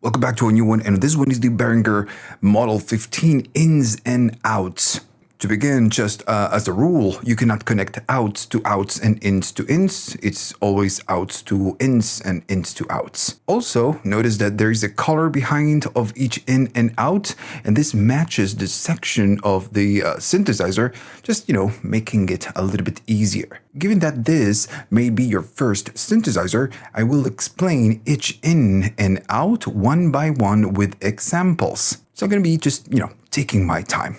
Welcome back to a new one, and this one is the Behringer MODEL15 ins and outs. To begin, just as a rule, you cannot connect outs to outs and ins to ins. It's always outs to ins and ins to outs. Also, notice that there is a color behind of each in and out, and this matches the section of the synthesizer, just, making it a little bit easier. Given that this may be your first synthesizer, I will explain each in and out one by one with examples. So I'm going to be just, taking my time.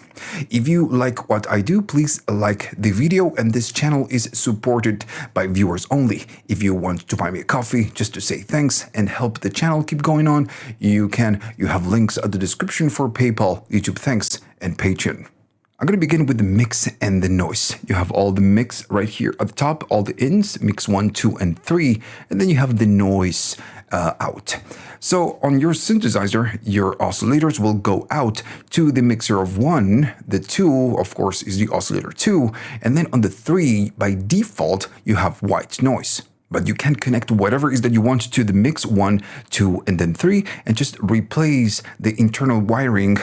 If you like what I do, please like the video, and this channel is supported by viewers only. If you want to buy me a coffee just to say thanks and help the channel keep going on, you can. You have links at the description for PayPal, YouTube Thanks, and Patreon. I'm going to begin with the mix and the noise. You have all the mix right here at the top, all the ins, mix 1, 2, and 3, and then you have the noise out. So on your synthesizer, your oscillators will go out to the mixer of 1. The 2, of course, is the oscillator 2, and then on the 3, by default, you have white noise. But you can connect whatever is that you want to the mix 1, 2, and then 3, and just replace the internal wiring,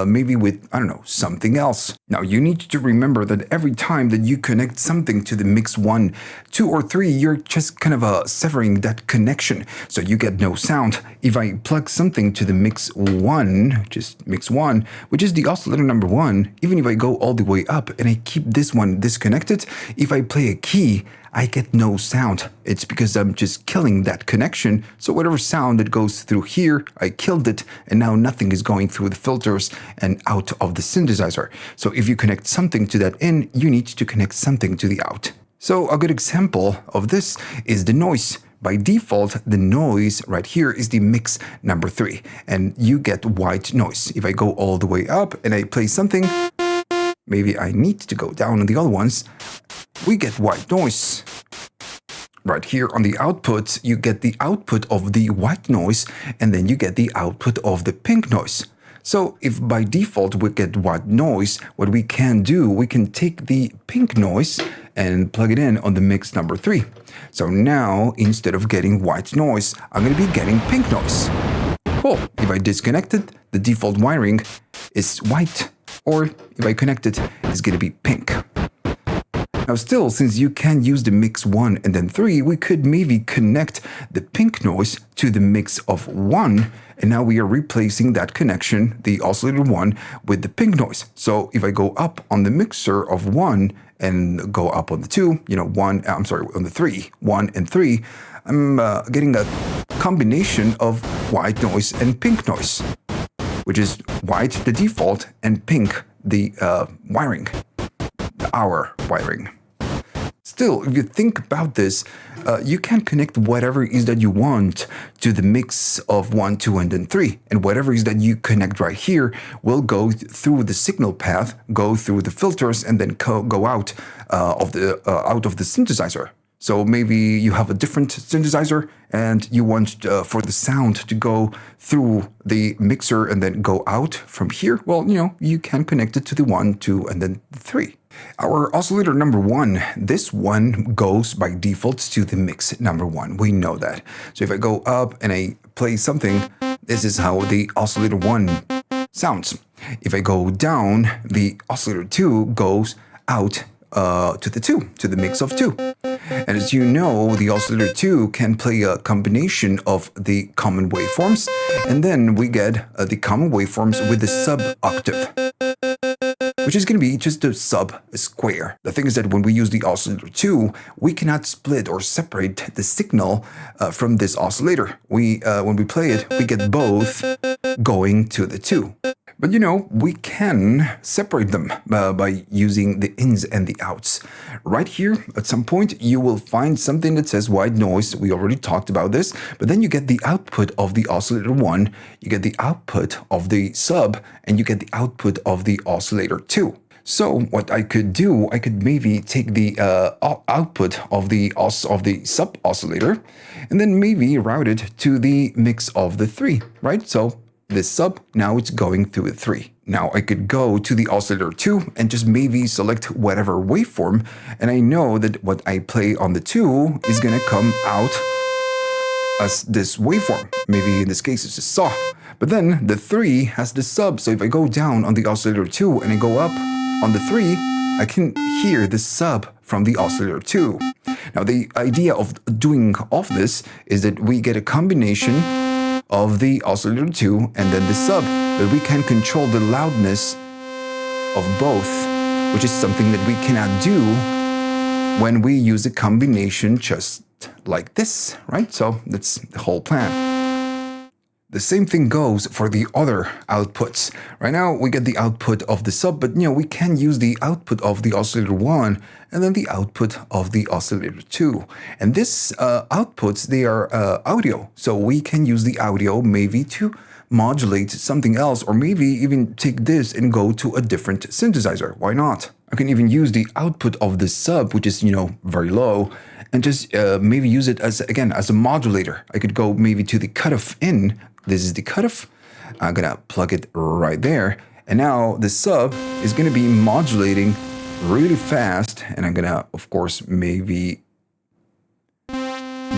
maybe with, something else. Now, you need to remember that every time that you connect something to the mix 1, 2, or 3, you're just kind of severing that connection, so you get no sound. If I plug something to the mix 1, just mix 1, which is the oscillator number 1, even if I go all the way up and I keep this one disconnected, if I play a key, I get no sound. It's because I'm just killing that connection. So whatever sound that goes through here, I killed it, and now nothing is going through the filters and out of the synthesizer. So if you connect something to that in, you need to connect something to the out. So a good example of this is the noise. By default, the noise right here is the mix number 3, and you get white noise. If I go all the way up and I play something, maybe I need to go down on the other ones, we get white noise. Right here on the output, you get the output of the white noise, and then you get the output of the pink noise. So if by default we get white noise, what we can do, we can take the pink noise and plug it in on the mix number 3. So now, instead of getting white noise, I'm going to be getting pink noise. Cool. If I disconnect it, the default wiring is white, or if I connect it, it's going to be pink. Now still, since you can use the mix 1 and then 3, we could maybe connect the pink noise to the mix of 1, and now we are replacing that connection, the oscillator 1, with the pink noise. So if I go up on the mixer of 1 and go up on the 2, on the 3, 1 and 3, I'm getting a combination of white noise and pink noise, which is white, the default, and pink, the wiring. Our wiring. Still, if you think about this, you can connect whatever is that you want to the mix of 1, 2, and then 3. And whatever is that you connect right here will go through the signal path, go through the filters, and then go out of the synthesizer. So maybe you have a different synthesizer and you want for the sound to go through the mixer and then go out from here. Well, you can connect it to the 1, 2, and then 3. Our oscillator number 1, this one goes by default to the mix number 1. We know that. So if I go up and I play something, this is how the oscillator 1 sounds. If I go down, the oscillator 2 goes out to the 2, to the mix of 2. And as you know, the oscillator 2 can play a combination of the common waveforms, and then we get the common waveforms with the sub-octave, which is going to be just a sub-square. The thing is that when we use the oscillator 2, we cannot split or separate the signal from this oscillator. When we play it, we get both going to the 2. But we can separate them by using the ins and the outs. Right here, at some point, you will find something that says white noise. We already talked about this. But then you get the output of the oscillator 1, you get the output of the sub, and you get the output of the oscillator 2. So what I could do, I could maybe take the output of the sub oscillator, and then maybe route it to the mix of the 3, right? So this sub, now it's going through the 3. Now I could go to the oscillator 2 and just maybe select whatever waveform, and I know that what I play on the 2 is going to come out as this waveform. Maybe in this case it's a saw. But then the 3 has the sub, so if I go down on the oscillator 2 and I go up on the 3, I can hear the sub from the oscillator 2. Now the idea of doing of this is that we get a combination of the oscillator 2 and then the sub, but we can control the loudness of both, which is something that we cannot do when we use a combination just like this, right? So that's the whole plan. The same thing goes for the other outputs. Right now we get the output of the sub, but we can use the output of the oscillator 1 and then the output of the oscillator 2. And this outputs, they are audio. So we can use the audio maybe to modulate something else, or maybe even take this and go to a different synthesizer. Why not? I can even use the output of the sub, which is, very low, and just maybe use it as, again, as a modulator. I could go maybe to the cutoff in. This is the cutoff. I'm gonna plug it right there. And now the sub is gonna be modulating really fast. And I'm gonna, of course, maybe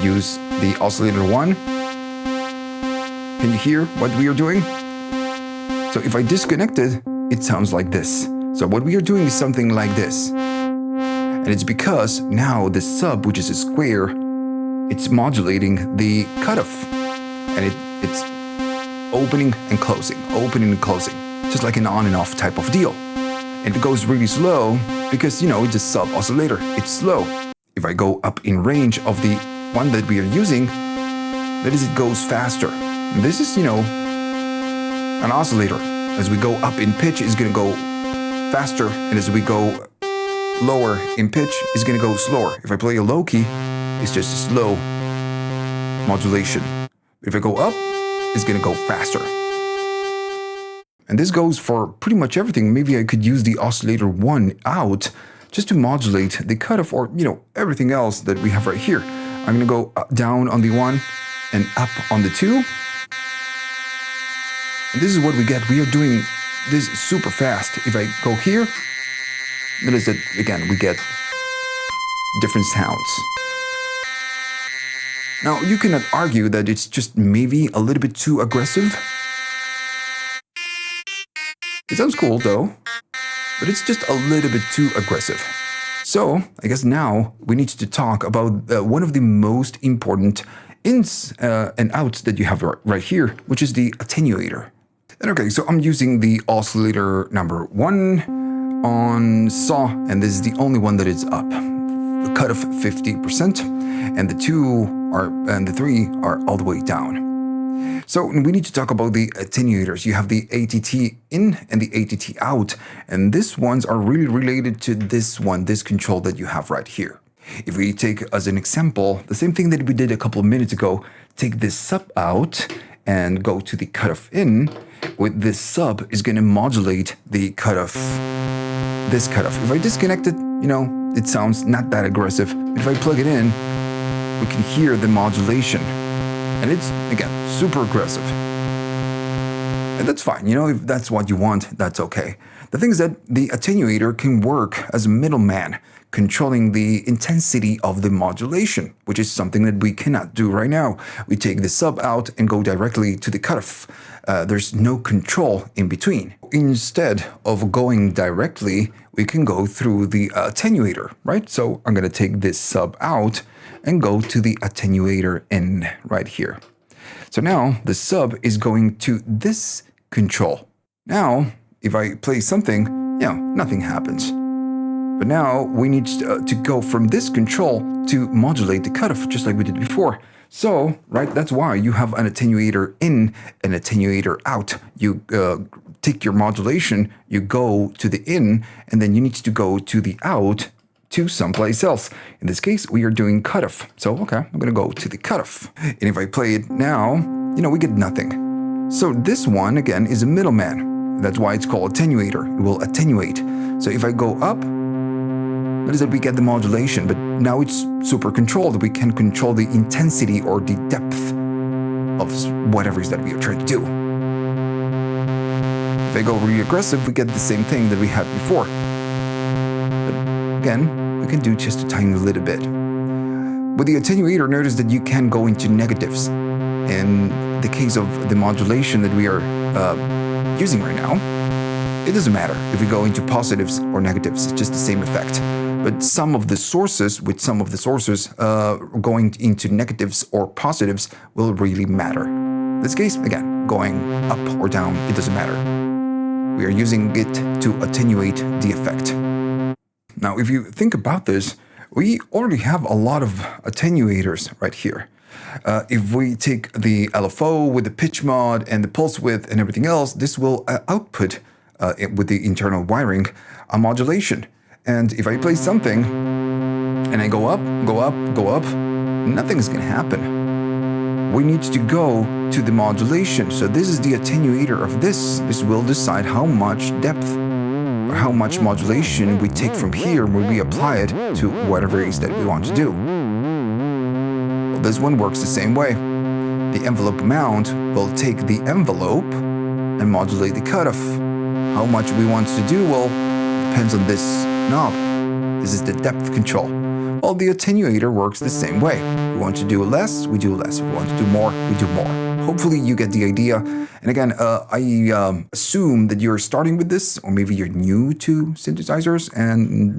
use the oscillator 1. Can you hear what we are doing? So if I disconnect it, it sounds like this. So what we are doing is something like this. And it's because now the sub, which is a square, it's modulating the cutoff. And it's opening and closing, just like an on and off type of deal. And it goes really slow because, it's a sub oscillator. It's slow. If I go up in range of the one that we are using, that is, it goes faster. And this is, an oscillator. As we go up in pitch, it's going to go faster. And as we go lower in pitch, it's going to go slower. If I play a low key, it's just a slow modulation. If I go up, it's going to go faster. And this goes for pretty much everything. Maybe I could use the oscillator 1 out just to modulate the cutoff, or, everything else that we have right here. I'm going to go down on the 1 and up on the 2. And this is what we get. We are doing this super fast. If I go here, notice that, again, we get different sounds. Now, you cannot argue that it's just maybe a little bit too aggressive. It sounds cool, though, but it's just a little bit too aggressive. So, I guess now we need to talk about one of the most important ins and outs that you have right here, which is the attenuator. And okay, so I'm using the oscillator number 1 on saw, and this is the only one that is up. The cutoff 50%, and the 3 are all the way down. So we need to talk about the attenuators. You have the ATT in and the ATT out, and these ones are really related to this one, this control that you have right here. If we take as an example, the same thing that we did a couple of minutes ago, take this sub out and go to the cutoff in, with this sub is going to modulate the cutoff, this cutoff. If I disconnect it, it sounds not that aggressive. But if I plug it in, we can hear the modulation. And it's, again, super aggressive. And that's fine. If that's what you want, that's okay. The thing is that the attenuator can work as a middleman, controlling the intensity of the modulation, which is something that we cannot do right now. We take the sub out and go directly to the cutoff. There's no control in between. Instead of going directly, we can go through the attenuator, right? So I'm going to take this sub out and go to the attenuator in right here. So now the sub is going to this control. Now, if I play something, nothing happens. But now we need to go from this control to modulate the cutoff, just like we did before. So, right, that's why you have an attenuator in, an attenuator out. You take your modulation, you go to the in, and then you need to go to the out to someplace else. In this case, we are doing cutoff. So, okay, I'm going to go to the cutoff. And if I play it now, we get nothing. So this one, again, is a middleman. That's why it's called attenuator. It will attenuate. So if I go up, notice that we get the modulation, but now it's super controlled. We can control the intensity or the depth of whatever it is that we are trying to do. If I go really aggressive, we get the same thing that we had before. But again, we can do just a tiny little bit. With the attenuator, notice that you can go into negatives. In the case of the modulation that we are using right now, it doesn't matter if we go into positives or negatives, it's just the same effect. But some of the sources going into negatives or positives will really matter. In this case, again, going up or down, it doesn't matter. We are using it to attenuate the effect. Now, if you think about this, we already have a lot of attenuators right here. If we take the LFO with the pitch mod and the pulse width and everything else, this will output with the internal wiring a modulation. And if I play something and I go up, nothing is going to happen. We need to go to the modulation. So this is the attenuator of this. This will decide how much depth or how much modulation we take from here when we apply it to whatever it is that we want to do. Well, this one works the same way. The envelope amount will take the envelope and modulate the cutoff. How much we want to do, well, depends on this knob. This is the depth control. Well, the attenuator works the same way. If we want to do less, we do less. If we want to do more, we do more. Hopefully you get the idea. And again, I assume that you're starting with this, or maybe you're new to synthesizers and,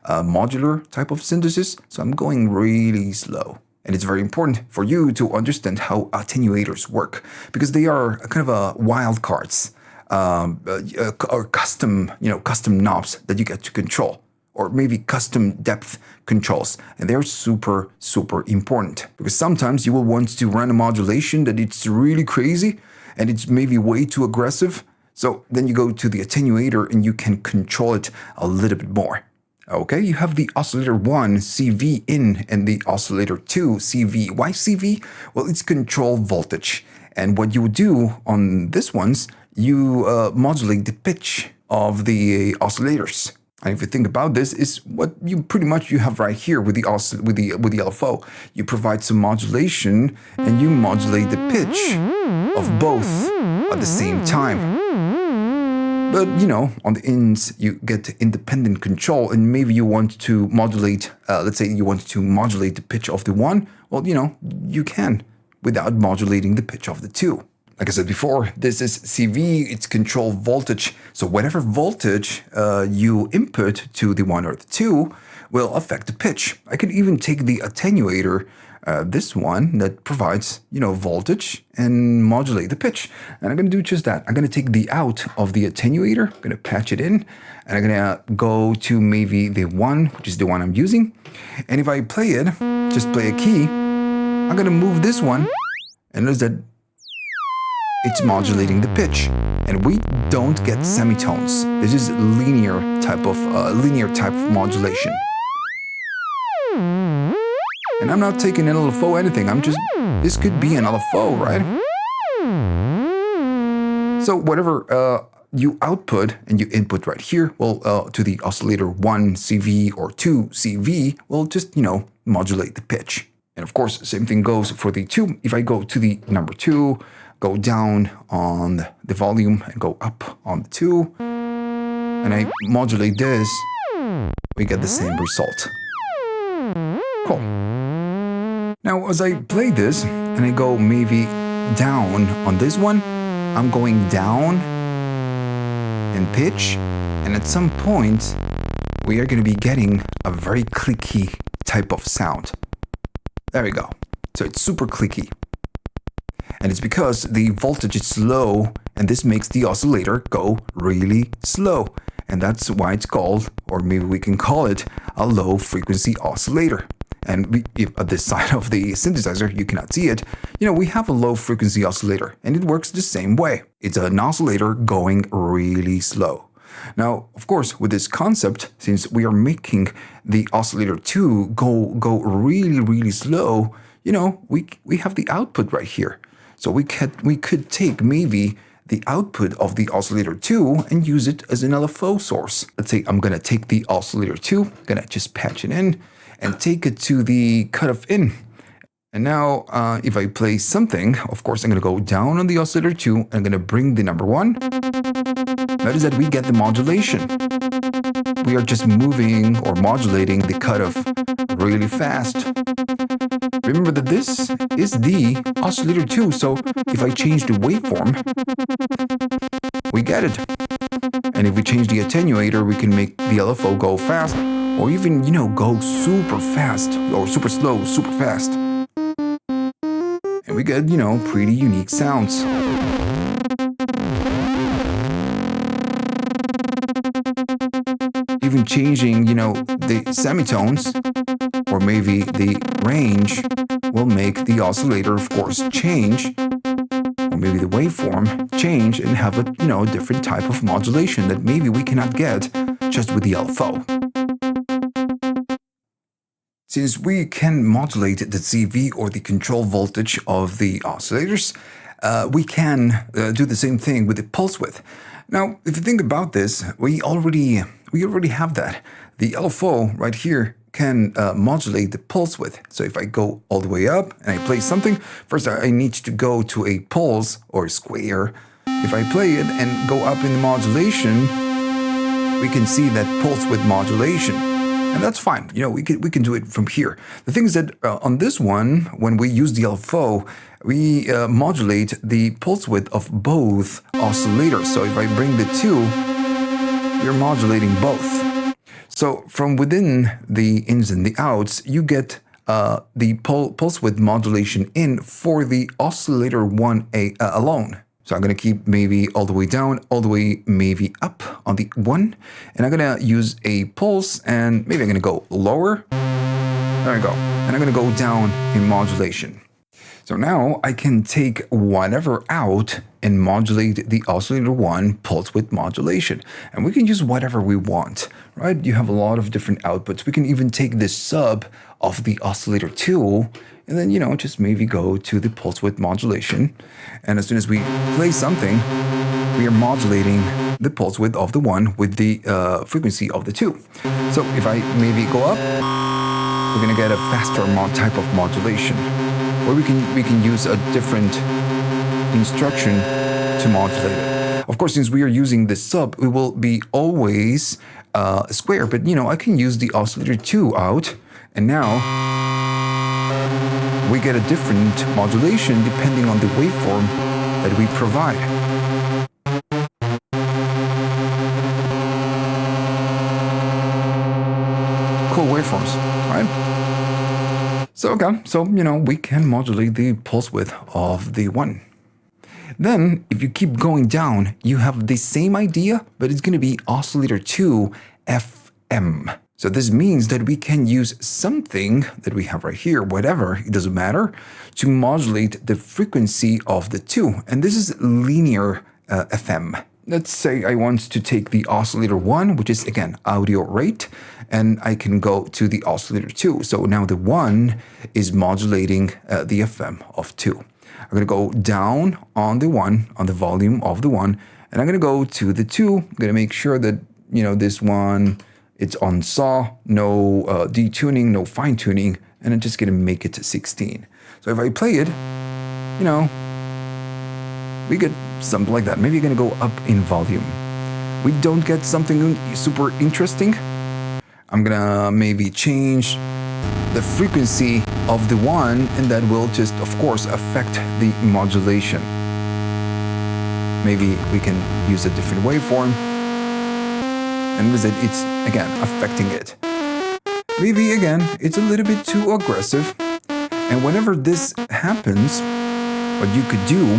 modular type of synthesis. So I'm going really slow. And it's very important for you to understand how attenuators work, because they are kind of wild cards. Or custom knobs that you get to control, or maybe custom depth controls. And they're super, super important, because sometimes you will want to run a modulation that it's really crazy and it's maybe way too aggressive. So then you go to the attenuator and you can control it a little bit more. Okay, you have the oscillator 1 CV in and the oscillator 2 CV. Why CV? Well, it's control voltage. And what you would do on this ones, you modulate the pitch of the oscillators. And if you think about this, is what you pretty much you have right here with the LFO. You provide some modulation and you modulate the pitch of both at the same time. But on the ins, you get independent control, and maybe you want to modulate, let's say you want to modulate the pitch of the one. Well, you can without modulating the pitch of the two. Like I said before, this is CV, it's control voltage. So whatever voltage you input to the one or the two will affect the pitch. I could even take the attenuator, this one that provides, voltage, and modulate the pitch. And I'm going to do just that. I'm going to take the out of the attenuator, I'm going to patch it in, and I'm going to go to maybe the one, which is the one I'm using. And if I play it, just play a key, I'm going to move this one, and notice that it's modulating the pitch. And we don't get semitones. This is linear type of modulation. And I'm not taking an LFO anything. This could be an LFO, right? So whatever you output and you input right here, well, to the oscillator 1 CV or 2 CV, will just, modulate the pitch. And of course, same thing goes for the 2. If I go to the number 2, go down on the volume and go up on the 2, and I modulate this, we get the same result. Cool. Now, as I play this and I go maybe down on this one, I'm going down in pitch, and at some point, we are going to be getting a very clicky type of sound. There we go. So it's super clicky. And it's because the voltage is low, and this makes the oscillator go really slow. And that's why it's called, or maybe we can call it, a low frequency oscillator. And if at this side of the synthesizer, you cannot see it, we have a low frequency oscillator, and it works the same way. It's an oscillator going really slow. Now, of course, with this concept, since we are making the oscillator 2 go really, really slow, we have the output right here. So we could take maybe the output of the oscillator 2 and use it as an LFO source. Let's say I'm going to take the oscillator 2, I'm going to just patch it in and take it to the cutoff in. And now, if I play something, of course, I'm going to go down on the oscillator 2, and I'm going to bring the number 1. Notice that we get the modulation. we are just moving or modulating the cutoff really fast. Remember that this is the oscillator 2, so if I change the waveform, we get it. And if we change the attenuator, we can make the LFO go fast, or even, go super fast, or super slow, super fast. And we get, pretty unique sounds. Even changing, the semitones, or maybe the range, will make the oscillator, of course, change, or maybe the waveform change and have a, different type of modulation that maybe we cannot get just with the LFO. Since we can modulate the CV or the control voltage of the oscillators, we can do the same thing with the pulse width. Now, if you think about this, we already have that. The LFO right here can modulate the pulse width. So if I go all the way up and I play something, first I need to go to a pulse or a square. If I play it and go up in the modulation, we can see that pulse width modulation. And that's fine. We can do it from here. The thing is that on this one, when we use the LFO, we modulate the pulse width of both oscillators. So if I bring the two, we're modulating both. So from within the ins and the outs, you get the pulse width modulation in for the oscillator 1A alone. So I'm going to keep maybe all the way down, all the way maybe up on the 1. And I'm going to use a pulse, and maybe I'm going to go lower. There we go. And I'm going to go down in modulation. So now I can take whatever out and modulate the oscillator 1 pulse width modulation. And we can use whatever we want, right? You have a lot of different outputs. We can even take the sub of the oscillator 2 and then, just maybe go to the pulse width modulation. And as soon as we play something, we are modulating the pulse width of the 1 with the frequency of the 2. So if I maybe go up, we're going to get a faster type of modulation. Or we can use a different instruction to modulate it. Of course, since we are using the sub, it will be always square. But, I can use the oscillator 2 out, and now we get a different modulation depending on the waveform that we provide. Cool waveforms, right? So we can modulate the pulse width of the 1. Then, if you keep going down, you have the same idea, but it's going to be oscillator 2 FM. So this means that we can use something that we have right here, whatever, it doesn't matter, to modulate the frequency of the 2. And this is linear FM. Let's say I want to take the oscillator 1, which is, again, audio rate, and I can go to the oscillator 2. So now the 1 is modulating the FM of 2. I'm going to go down on the 1, on the volume of the 1, and I'm going to go to the 2. I'm going to make sure that, this one, it's on saw, no detuning, no fine tuning, and I'm just going to make it to 16. So if I play it, we get something like that. Maybe you're going to go up in volume. We don't get something super interesting. I'm going to maybe change the frequency of the 1, and that will just, of course, affect the modulation. Maybe we can use a different waveform, and with it, it's, again, affecting it. Maybe, again, it's a little bit too aggressive, and whenever this happens, what you could do,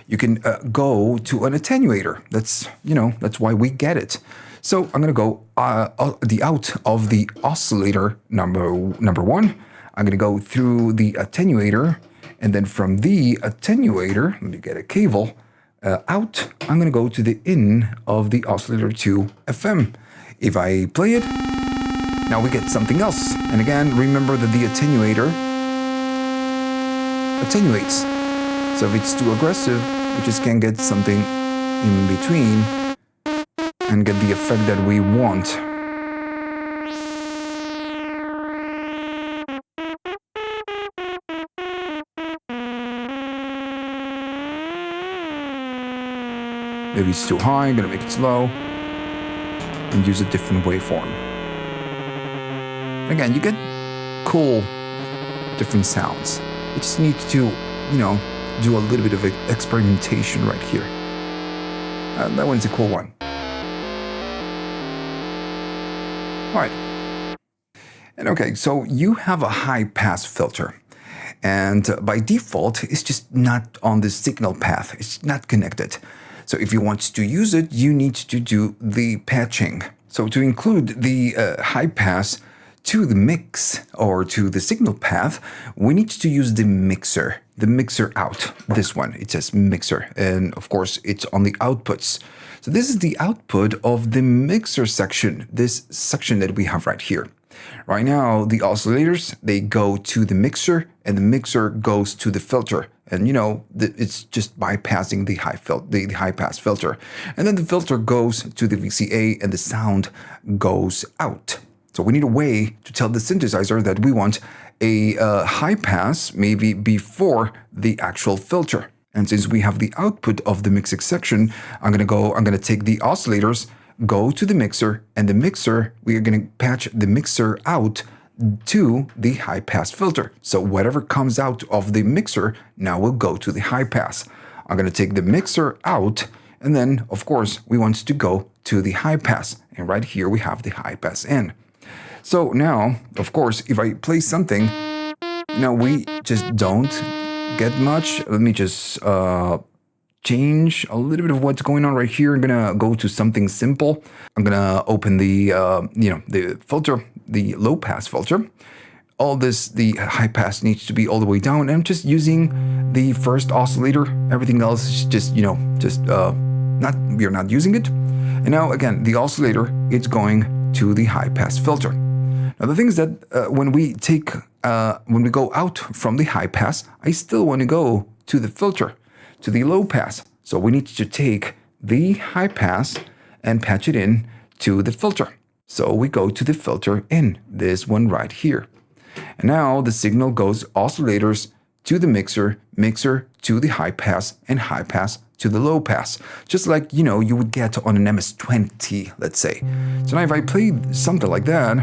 you can go to an attenuator. That's why we get it. So I'm going to go the out of the oscillator number 1. I'm going to go through the attenuator, and then from the attenuator, let me get a cable, out, I'm going to go to the in of the oscillator 2 FM. If I play it, now we get something else. And again, remember that the attenuator attenuates. So if it's too aggressive, we just can't get something in between and get the effect that we want. Maybe it's too high, I'm gonna make it slow. and use a different waveform. Again, you get cool different sounds. You just need to, do a little bit of experimentation right here. That one's a cool one. All right. And okay, so you have a high pass filter. And by default, it's just not on the signal path. It's not connected. So if you want to use it, you need to do the patching. So to include the high pass to the mix or to the signal path, we need to use the mixer out. This one, it says mixer. And of course, it's on the outputs. So this is the output of the mixer section, this section that we have right here. Right now, the oscillators, they go to the mixer and the mixer goes to the filter. And it's just bypassing the high pass filter. And then the filter goes to the VCA and the sound goes out. So we need a way to tell the synthesizer that we want a high pass maybe before the actual filter. And since we have the output of the mixing section, I'm going to take the oscillators, go to the mixer, and the mixer, we are going to patch the mixer out to the high pass filter. So whatever comes out of the mixer now will go to the high pass. I'm going to take the mixer out, and then of course we want to go to the high pass. And right here we have the high pass in. So now, of course, if I play something, now we just don't get much. Let me just change a little bit of what's going on right here. I'm gonna go to something simple. I'm gonna open the the filter, the low pass filter. All this, the high pass needs to be all the way down. And I'm just using the first oscillator. Everything else is just we're not using it. And now again, the oscillator, it's going to the high pass filter. Now the thing is that when we go out from the high pass, I still want to go to the filter, to the low pass. So we need to take the high pass and patch it in to the filter. So we go to the filter in, this one right here. And now the signal goes oscillators to the mixer to the high pass, and high pass to the low pass. Just like, you would get on an MS-20, let's say. So now if I play something like that,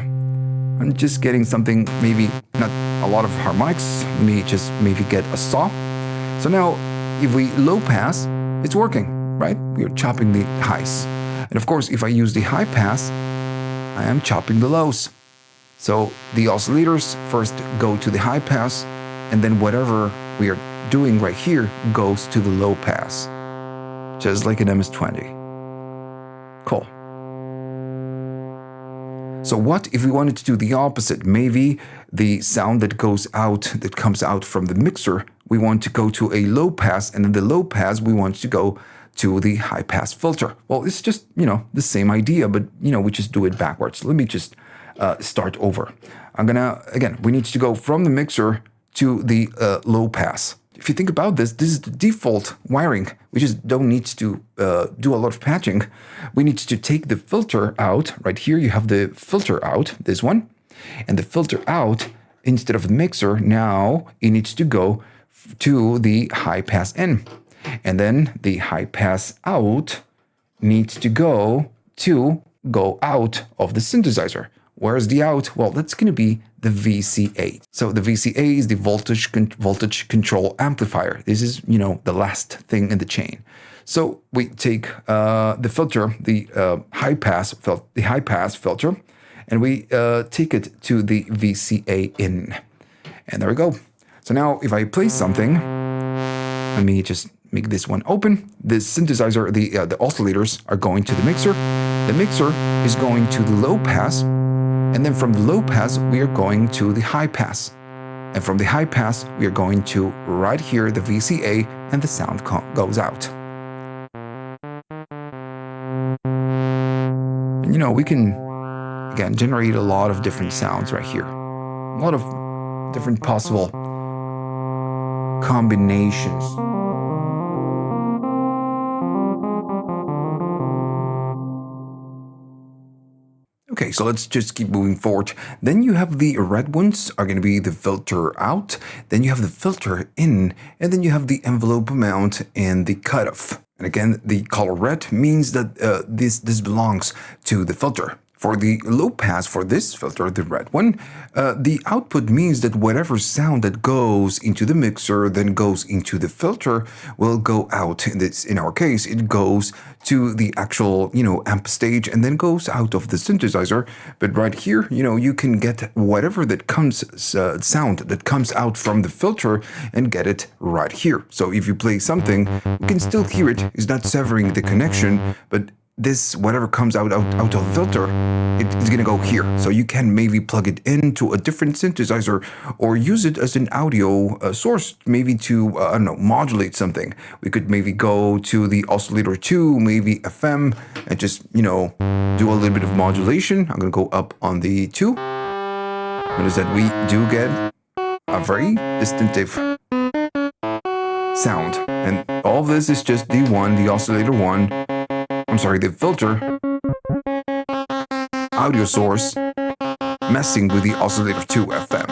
I'm just getting something, maybe not a lot of harmonics. Let me just maybe get a saw. So now, if we low pass, it's working, right? We are chopping the highs. And of course, if I use the high pass, I am chopping the lows. So the oscillators first go to the high pass, and then whatever we are doing right here goes to the low pass. Just like an MS-20. Cool. So what if we wanted to do the opposite? Maybe the sound that comes out from the mixer, we want to go to a low pass, and then the low pass, we want to go to the high pass filter. Well, it's just, the same idea, but, we just do it backwards. Let me just start over. Again, we need to go from the mixer to the low pass. If you think about this, this is the default wiring. We just don't need to do a lot of patching. We need to take the filter out. Right here, you have the filter out, this one. And the filter out, instead of the mixer, now it needs to go to the high pass in. And then the high pass out needs to go out of the synthesizer. Where's the out? Well, that's going to be the VCA. So the VCA is the voltage control amplifier. This is, the last thing in the chain. So we take the filter, the high pass filter, and we take it to the VCA in. And there we go. So now if I play something, let me just make this one open. The synthesizer, the oscillators are going to the mixer. The mixer is going to the low pass. And then from the low pass, we are going to the high pass. And from the high pass, we are going to right here, the VCA, and the sound goes out. And we can, again, generate a lot of different sounds right here. A lot of different possible combinations. Okay, so let's just keep moving forward. Then you have the red ones are going to be the filter out. Then you have the filter in, and then you have the envelope amount and the cutoff. And again, the color red means that this belongs to the filter. For the low pass for this filter, the red one, the output means that whatever sound that goes into the mixer then goes into the filter will go out. In our case, it goes to the actual, amp stage and then goes out of the synthesizer. But right here, you can get whatever that comes sound that comes out from the filter and get it right here. So if you play something, you can still hear it. It's not severing the connection, but this, whatever comes out of the filter, it's going to go here. So you can maybe plug it into a different synthesizer or use it as an audio source, maybe to, modulate something. We could maybe go to the oscillator 2, maybe FM, and just, do a little bit of modulation. I'm going to go up on the 2. Notice that we do get a very distinctive sound. And all of this is just the oscillator 1. The filter audio source messing with the oscillator 2 FM.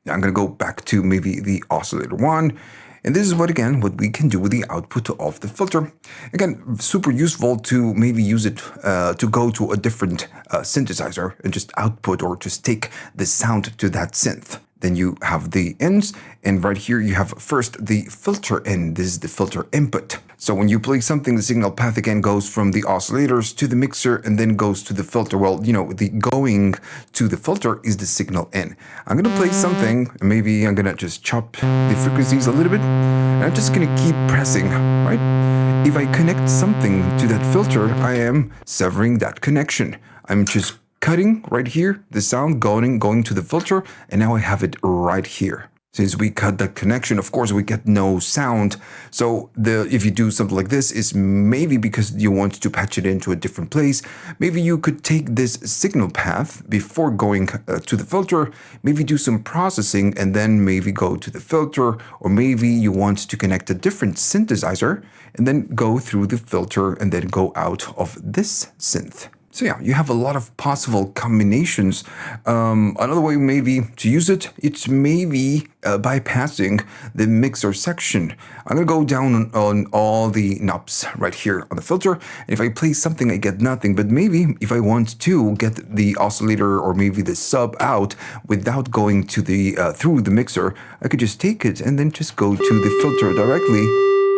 Now I'm going to go back to maybe the oscillator 1. And this is what we can do with the output of the filter. Again, super useful to maybe use it to go to a different synthesizer and just output or just take the sound to that synth. Then you have the ins, and right here you have first the filter in. This is the filter input. So when you play something, the signal path again goes from the oscillators to the mixer and then goes to the filter. Well, the going to the filter is the signal in. I'm going to play something, and maybe I'm going to just chop the frequencies a little bit, and I'm just going to keep pressing, right? If I connect something to that filter, I am severing that connection. I'm just cutting right here, the sound going to the filter, and now I have it right here. Since we cut that connection, of course, we get no sound. So if you do something like this, is maybe because you want to patch it into a different place. Maybe you could take this signal path before going to the filter, maybe do some processing, and then maybe go to the filter, or maybe you want to connect a different synthesizer, and then go through the filter, and then go out of this synth. So yeah, you have a lot of possible combinations. Another way maybe to use it, it's maybe bypassing the mixer section. I'm going to go down on all the knobs right here on the filter. And if I play something, I get nothing. But maybe if I want to get the oscillator or maybe the sub out without going to the through the mixer, I could just take it and then just go to the filter directly.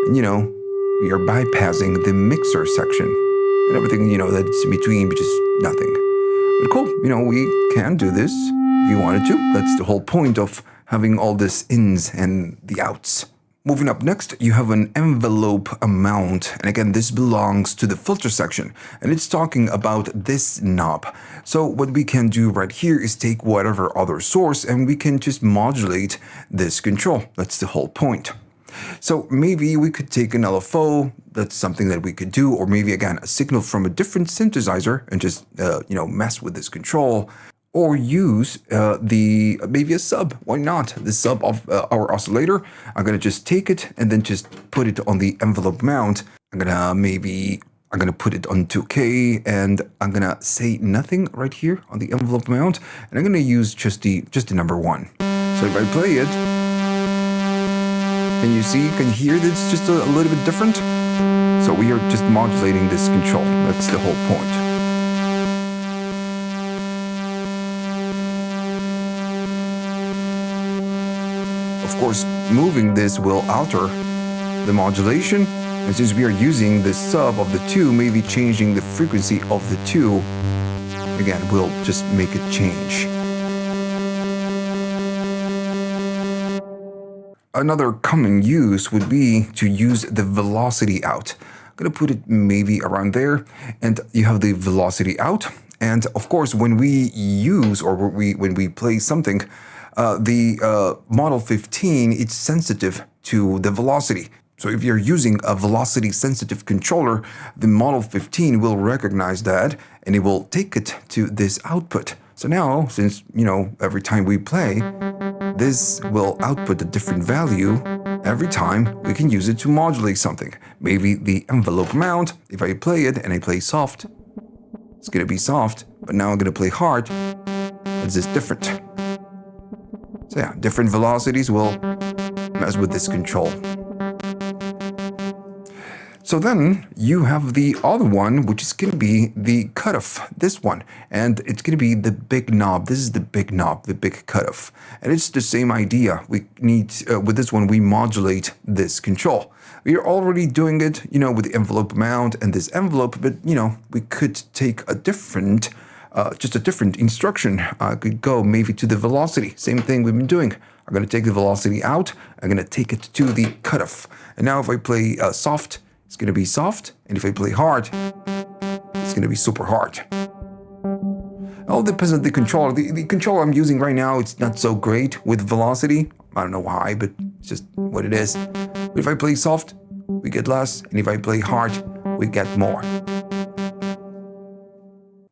And, we are bypassing the mixer section. And everything, that's in between, which is nothing. But cool, we can do this if you wanted to. That's the whole point of having all this ins and the outs. Moving up next, you have an envelope amount. And again, this belongs to the filter section. And it's talking about this knob. So what we can do right here is take whatever other source and we can just modulate this control. That's the whole point. So maybe we could take an LFO, that's something that we could do, or maybe again a signal from a different synthesizer and just mess with this control, or use maybe a sub. Why not? The sub of our oscillator. I'm gonna just take it and then just put it on the envelope mount. I'm gonna put it on 2K and I'm gonna say nothing right here on the envelope mount, and I'm gonna use just the number 1. So if I play it, can you hear that it's just a little bit different? So we are just modulating this control. That's the whole point. Of course, moving this will alter the modulation. And since we are using the sub of the 2, maybe changing the frequency of the 2, again, we'll just make it change. Another common use would be to use the velocity out. I'm going to put it maybe around there, and you have the velocity out. And of course, when we use or when we play something, the Model 15, it's sensitive to the velocity. So if you're using a velocity sensitive controller, the Model 15 will recognize that and it will take it to this output. So now, since, every time we play, this will output a different value every time. We can use it to modulate something. Maybe the envelope amount, if I play it and I play soft, it's going to be soft, but now I'm going to play hard. It's just different. So yeah, different velocities will mess with this control. So then you have the other one, which is going to be the cutoff, this one, and it's going to be the big knob. This is the big knob, the big cutoff, and it's the same idea. We need, with this one, we modulate this control. We are already doing it, with the envelope amount and this envelope, but, we could take a different, just a different instruction. I could go maybe to the velocity, same thing we've been doing. I'm going to take the velocity out, I'm going to take it to the cutoff, and now if I play soft, it's going to be soft, and if I play hard, it's going to be super hard. It all depends on the controller. The controller I'm using right now, it's not so great with velocity. I don't know why, but it's just what it is. But if I play soft, we get less, and if I play hard, we get more.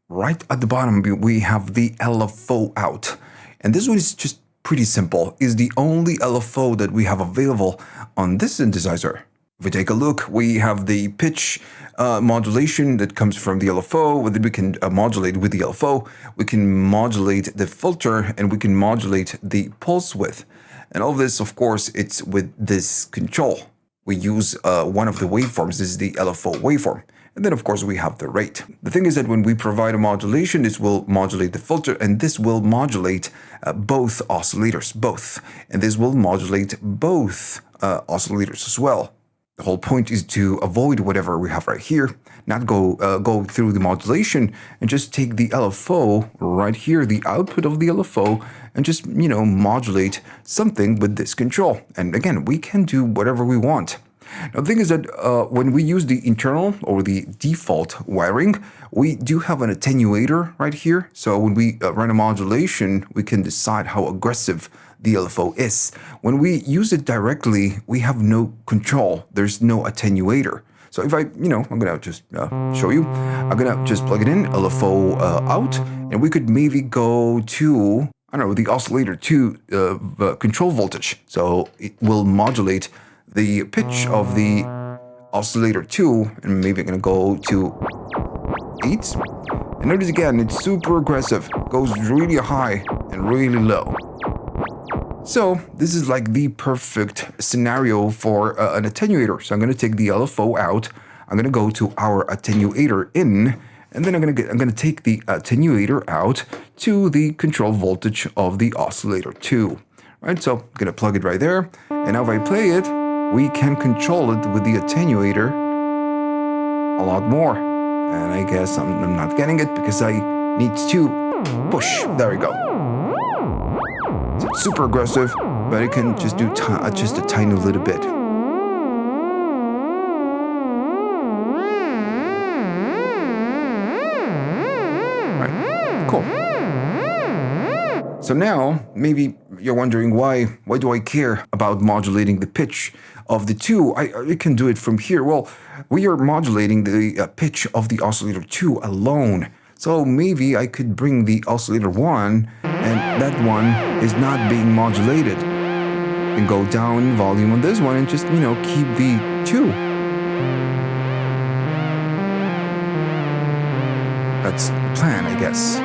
Right at the bottom, we have the LFO Out, and this one is just pretty simple. It's the only LFO that we have available on this synthesizer. If we take a look, we have the pitch modulation that comes from the LFO, that we can modulate with the LFO. We can modulate the filter, and we can modulate the pulse width. And all this, of course, it's with this control. We use one of the waveforms. This is the LFO waveform. And then, of course, we have the rate. The thing is that when we provide a modulation, this will modulate the filter, and this will modulate both oscillators, both. And this will modulate both oscillators as well. The whole point is to avoid whatever we have right here, not go through the modulation, and just take the LFO right here, the output of the LFO, and just, modulate something with this control. And again, we can do whatever we want. Now, the thing is that when we use the internal or the default wiring, we do have an attenuator right here. So when we run a modulation, we can decide how aggressive the LFO is. When we use it directly, we have no control. There's no attenuator. So if I'm going to just show you. I'm going to just plug it in, LFO out, and we could maybe go to, the oscillator 2 control voltage. So it will modulate the pitch of the oscillator 2, and maybe I'm going to go to 8. And notice again, it's super aggressive, goes really high and really low. So this is like the perfect scenario for an attenuator. So I'm going to take the LFO out, I'm going to go to our attenuator in, and then I'm going to take the attenuator out to the control voltage of the oscillator 2. Right, so I'm going to plug it right there, and now if I play it, we can control it with the attenuator a lot more. And I guess I'm not getting it because I need to push. There we go. So it's super aggressive, but it can just do just a tiny little bit. Right, cool. So now, maybe you're wondering why do I care about modulating the pitch of the 2? I can do it from here. Well, we are modulating the pitch of the oscillator 2 alone. So maybe I could bring the oscillator 1, and that one is not being modulated. And go down volume on this one and just, keep the 2. That's the plan, I guess.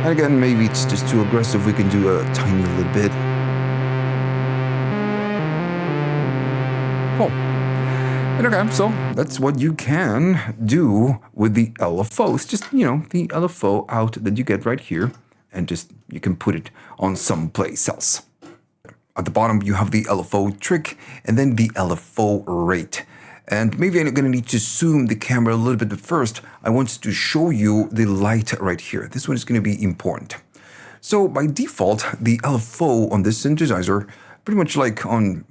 And again, maybe it's just too aggressive. We can do a tiny little bit. Cool. And okay, so that's what you can do with the LFO. It's just, the LFO out that you get right here, and just you can put it on someplace else. At the bottom, you have the LFO Trig, and then the LFO Rate. And maybe I'm going to need to zoom the camera a little bit, but first, I want to show you the light right here. This one is going to be important. So by default, the LFO on this synthesizer, pretty much like on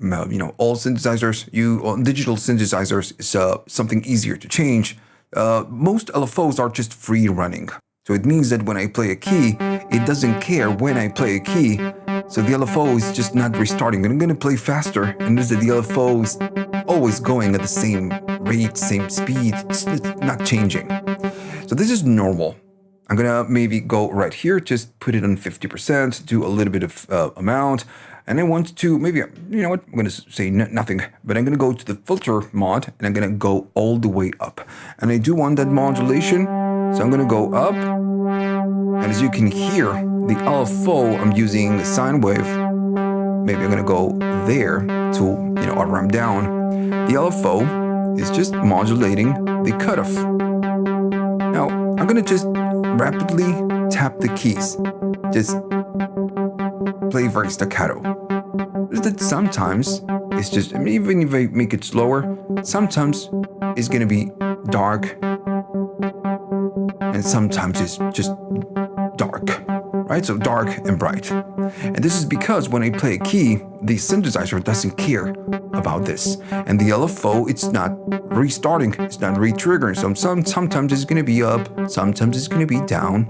all synthesizers, on digital synthesizers, is something easier to change. Most LFOs are just free running. So it means that when I play a key, it doesn't care when I play a key. So the LFO is just not restarting. I'm going to play faster, and notice that the LFO is always going at the same rate, same speed. It's not changing. So this is normal. I'm going to maybe go right here, just put it on 50%, do a little bit of amount. And I want to maybe, I'm going to say nothing, but I'm going to go to the filter mod, and I'm going to go all the way up. And I do want that modulation, so I'm going to go up. And as you can hear, the LFO, I'm using the sine wave. maybe I'm gonna go there to, a ramp down. The LFO is just modulating the cutoff. Now, I'm gonna just rapidly tap the keys. Just play very staccato. That sometimes it's just, even if I make it slower, sometimes it's gonna be dark, and sometimes it's just dark, right? So dark and bright. And this is because when I play a key, the synthesizer doesn't care about this. And the LFO, it's not restarting, it's not re-triggering. So sometimes it's gonna be up, sometimes it's gonna be down,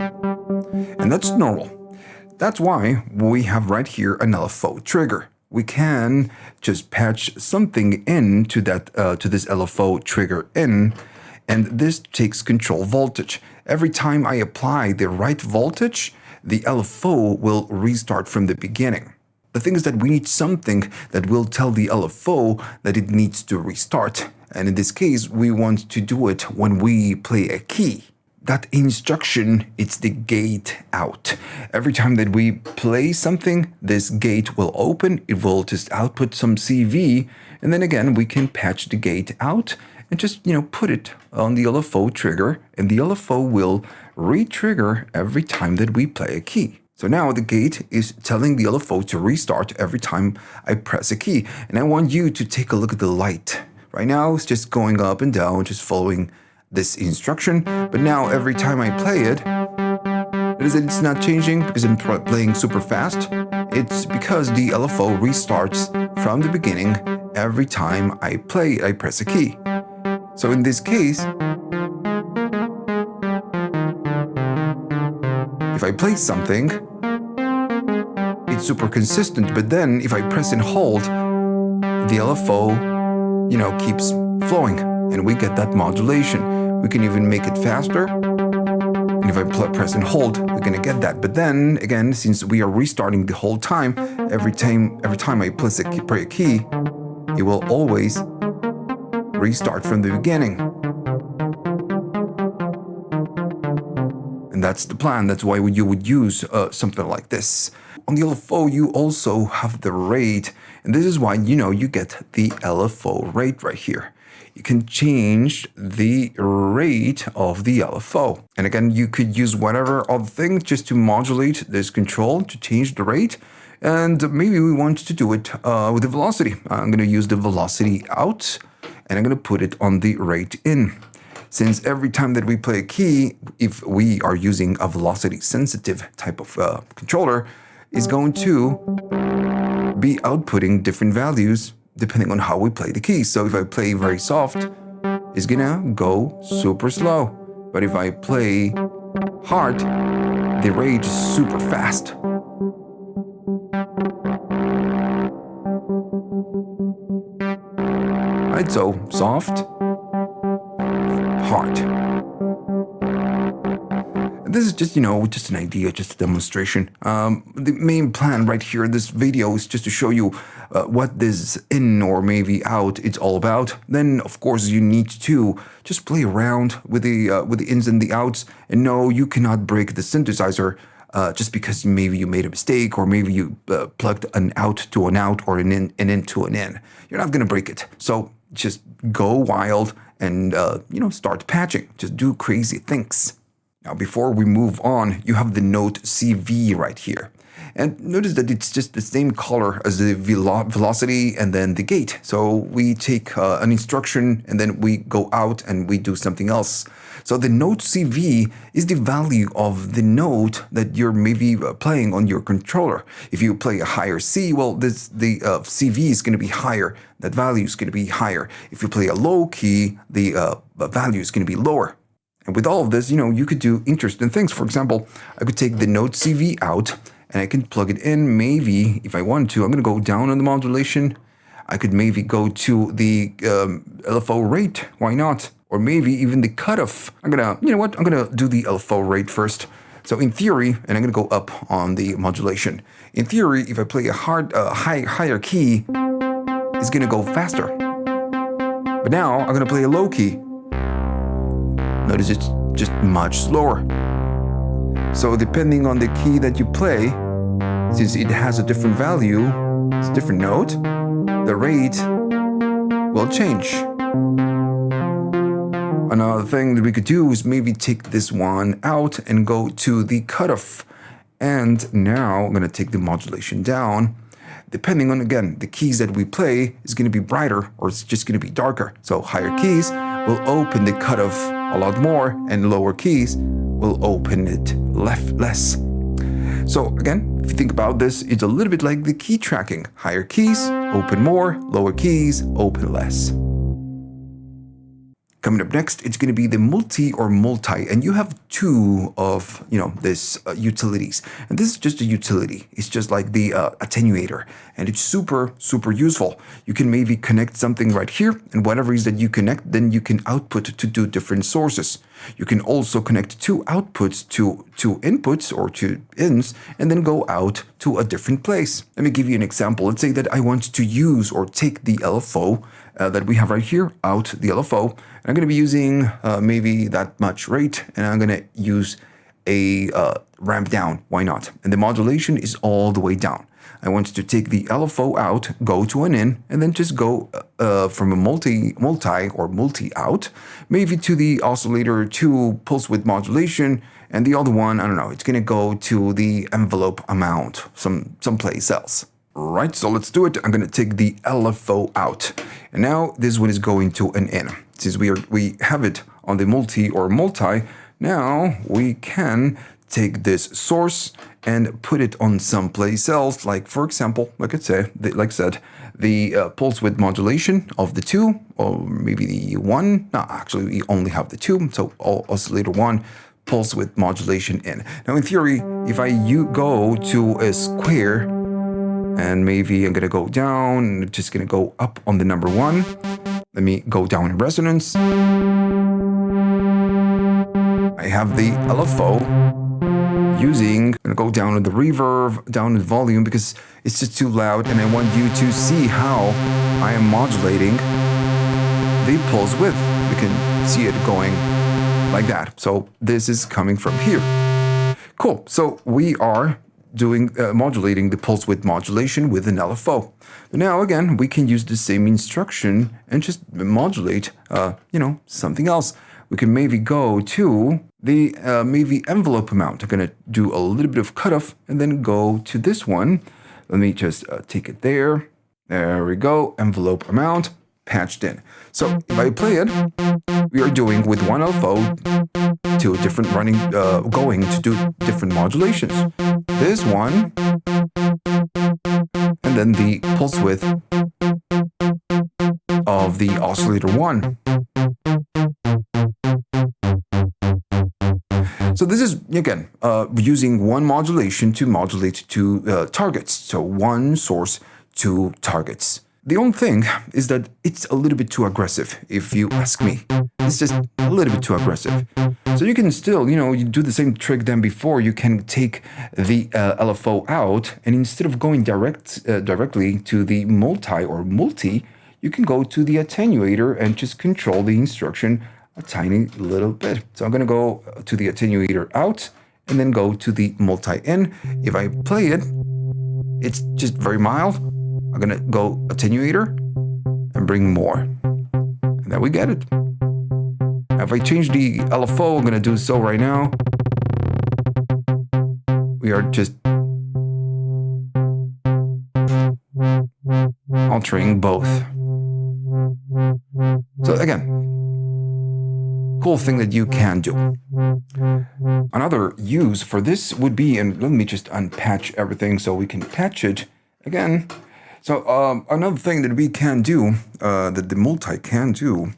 and that's normal. That's why we have right here an LFO trigger. We can just patch something into that to this LFO trigger in, and this takes control voltage. Every time I apply the right voltage, the LFO will restart from the beginning. The thing is that we need something that will tell the LFO that it needs to restart. And in this case, we want to do it when we play a key. That instruction, it's the gate out. Every time that we play something, this gate will open, it will just output some CV, and then again, we can patch the gate out and just, put it on the LFO trigger, and the LFO will re-trigger every time that we play a key. So now the gate is telling the LFO to restart every time I press a key. And I want you to take a look at the light. Right now, it's just going up and down, just following this instruction. But now every time I play it, it's not changing because I'm playing super fast. It's because the LFO restarts from the beginning every time I press a key. So in this case, if I play something, it's super consistent, but then if I press and hold, the LFO, keeps flowing, and we get that modulation. We can even make it faster, and if I press and hold, we're gonna get that. But then again, since we are restarting the whole time, every time I play a key, it will always restart from the beginning. And that's the plan. That's why you would use something like this. On the LFO, you also have the rate, and this is why you get the LFO rate right here. You can change the rate of the LFO. And again, you could use whatever other thing just to modulate this control to change the rate. And maybe we want to do it with the velocity. I'm going to use the velocity out, and I'm going to put it on the rate in. Since every time that we play a key, if we are using a velocity-sensitive type of controller, is going to be outputting different values depending on how we play the keys. So if I play very soft, it's gonna go super slow. But if I play hard, the rate is super fast. Right, so soft, hard. This is just, just an idea, just a demonstration. The main plan right here in this video is just to show you what this in or maybe out it's all about. Then, of course, you need to just play around with the ins and the outs. And no, you cannot break the synthesizer just because maybe you made a mistake, or maybe you plugged an out to an out or an in to an in. You're not going to break it. So just go wild and, start patching. Just do crazy things. Now, before we move on, you have the note CV right here. And notice that it's just the same color as the velocity and then the gate. So we take an instruction and then we go out and we do something else. So the note CV is the value of the note that you're maybe playing on your controller. If you play a higher C, well, the CV is going to be higher. That value is going to be higher. If you play a low key, the value is going to be lower. And with all of this, you could do interesting things. For example, I could take the note CV out and I can plug it in. Maybe if I want to, I'm going to go down on the modulation. I could maybe go to the LFO rate. Why not? Or maybe even the cutoff. I'm going to, I'm going to do the LFO rate first. So in theory, and I'm going to go up on the modulation. In theory, if I play a higher key, it's going to go faster. But now I'm going to play a low key. Notice it's just much slower. So depending on the key that you play, since it has a different value, it's a different note, the rate will change. Another thing that we could do is maybe take this one out and go to the cutoff. And now I'm going to take the modulation down. Depending on, again, the keys that we play is going to be brighter or it's just going to be darker. So higher keys will open the cutoff a lot more and lower keys will open it less. So again, if you think about this, it's a little bit like the key tracking. Higher keys, open more, lower keys, open less. Coming up next, it's going to be the multi, and you have two of, this utilities. And this is just a utility. It's just like the attenuator, and it's super, super useful. You can maybe connect something right here, and whatever it is that you connect, then you can output to two different sources. You can also connect two outputs to two inputs or two ins, and then go out to a different place. Let me give you an example. Let's say that I want to use or take the LFO that we have right here, out the LFO. I'm going to be using maybe that much rate, and I'm going to use a ramp down. Why not? And the modulation is all the way down. I want to take the LFO out, go to an in, and then just go from a multi out, maybe to the oscillator 2 pulse width modulation, and the other one, I don't know, it's going to go to the envelope amount, someplace else. Right, so let's do it. I'm going to take the LFO out. And now this one is going to an in. Since we have it on the multi, now we can take this source and put it on someplace else. Like, for example, like I said, the pulse width modulation of the 2, or maybe the 1. No, actually, we only have the 2. So oscillator 1, pulse width modulation in. Now, in theory, if I go to a square, and maybe I'm going to go down, and just going to go up on the number 1. Let me go down in resonance. I have the LFO using, I'm going to go down in the reverb, down in the volume, because it's just too loud, and I want you to see how I am modulating the pulse width. We can see it going like that. So this is coming from here. Cool. So we are doing modulating the pulse width modulation with an LFO. But now again, we can use the same instruction and just modulate, something else. We can maybe go to the maybe envelope amount. I'm gonna do a little bit of cutoff and then go to this one. Let me just take it there. There we go. Envelope amount patched in. So if I play it, we are doing with one LFO to different running, going to do different modulations. This one, and then the pulse width of the oscillator 1. So this is, again, using one modulation to modulate two targets. So one source, two targets. The only thing is that it's a little bit too aggressive, if you ask me. It's just a little bit too aggressive. So you can still, you do the same trick than before. You can take the LFO out, and instead of going directly to the multi, you can go to the attenuator and just control the instruction a tiny little bit. So I'm going to go to the attenuator out and then go to the multi-in. If I play it, it's just very mild. I'm going to go attenuator and bring more. And then we get it. If I change the LFO, I'm going to do so right now. We are just altering both. So again, cool thing that you can do. Another use for this would be, and let me just unpatch everything so we can patch it again. So another thing that we can do, that the multi can do,